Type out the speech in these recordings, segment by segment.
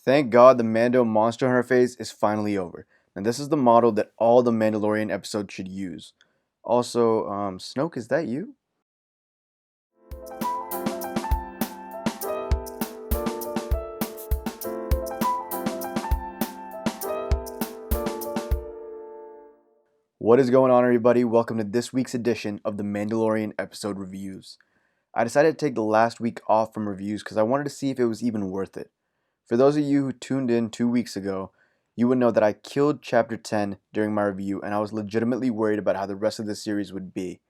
Thank God the Mando monster on her face is finally over. And this is the model that all the Mandalorian episodes should use. Also, Snoke, is that you? What is going on, everybody? Welcome to this week's edition of the Mandalorian episode reviews. I decided to take the last week off from reviews because I wanted to see if it was even worth it. For those of you who tuned in 2 weeks ago, you would know that I killed Chapter 10 during my review and I was legitimately worried about how the rest of the series would be.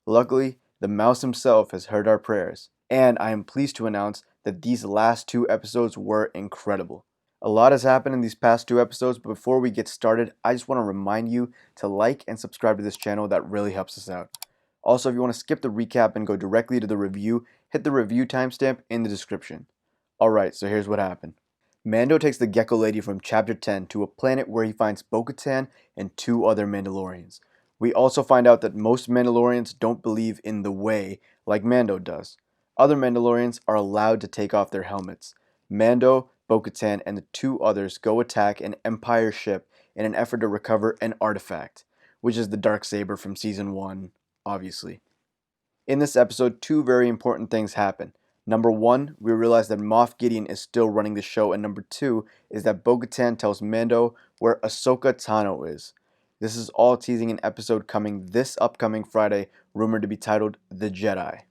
Luckily, the mouse himself has heard our prayers, and I am pleased to announce that these last two episodes were incredible. A lot has happened in these past two episodes, but before we get started, I just want to remind you to like and subscribe to this channel. That really helps us out. Also, if you want to skip the recap and go directly to the review, hit the review timestamp in the description. Alright, so here's what happened. Mando takes the Gecko Lady from Chapter 10 to a planet where he finds Bo-Katan and two other Mandalorians. We also find out that most Mandalorians don't believe in the way like Mando does. Other Mandalorians are allowed to take off their helmets. Mando, Bo-Katan, and the two others go attack an Empire ship in an effort to recover an artifact, which is the Darksaber from Season 1, obviously. In this episode, two very important things happen. Number one, we realize that Moff Gideon is still running the show, and number two is that Bo-Katan tells Mando where Ahsoka Tano is. This is all teasing an episode coming this upcoming Friday, rumored to be titled The Jedi.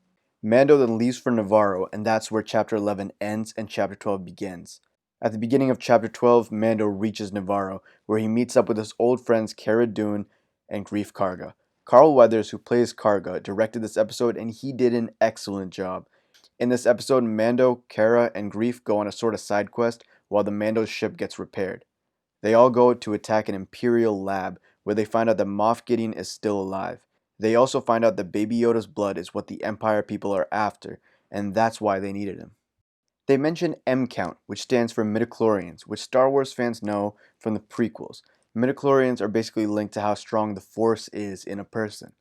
Mando then leaves for Navarro, and that's where Chapter 11 ends and Chapter 12 begins. At the beginning of Chapter 12, Mando reaches Navarro, where he meets up with his old friends Cara Dune and Greef Karga. Carl Weathers, who plays Karga, directed this episode, and he did an excellent job. In this episode, Mando, Cara, and Greef go on a sort of side quest while the Mando's ship gets repaired. They all go to attack an Imperial lab where they find out that Moff Gideon is still alive. They also find out that Baby Yoda's blood is what the Empire people are after, and that's why they needed him. They mention M-Count, which stands for midichlorians, which Star Wars fans know from the prequels. Midichlorians are basically linked to how strong the Force is in a person.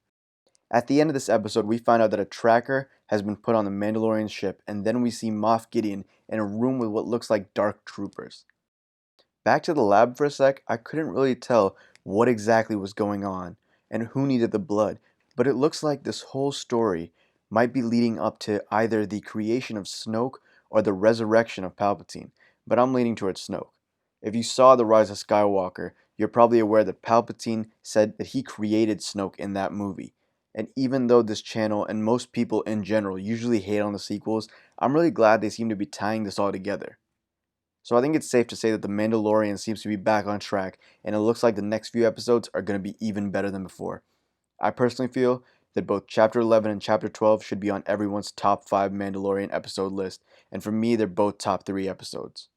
At the end of this episode, we find out that a tracker has been put on the Mandalorian ship, and then we see Moff Gideon in a room with what looks like dark troopers. Back to the lab for a sec, I couldn't really tell what exactly was going on and who needed the blood, but it looks like this whole story might be leading up to either the creation of Snoke or the resurrection of Palpatine, but I'm leaning towards Snoke. If you saw The Rise of Skywalker, you're probably aware that Palpatine said that he created Snoke in that movie. And even though this channel and most people in general usually hate on the sequels, I'm really glad they seem to be tying this all together. So I think it's safe to say that The Mandalorian seems to be back on track, and it looks like the next few episodes are going to be even better than before. I personally feel that both Chapter 11 and Chapter 12 should be on everyone's top 5 Mandalorian episode list, and for me they're both top 3 episodes.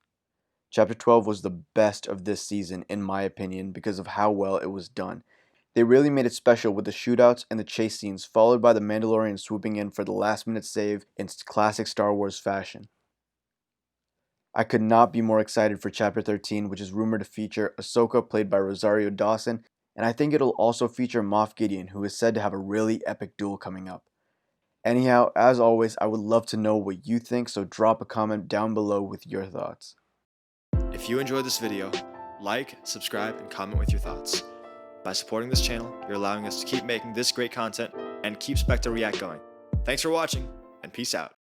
Chapter 12 was the best of this season in my opinion because of how well it was done. They really made it special with the shootouts and the chase scenes, followed by the Mandalorian swooping in for the last minute save in classic Star Wars fashion. I could not be more excited for Chapter 13, which is rumored to feature Ahsoka, played by Rosario Dawson, and I think it'll also feature Moff Gideon, who is said to have a really epic duel coming up. Anyhow, as always, I would love to know what you think, so drop a comment down below with your thoughts. If you enjoyed this video, like, subscribe, and comment with your thoughts. By supporting this channel, you're allowing us to keep making this great content and keep Spectre React going. Thanks for watching, and peace out.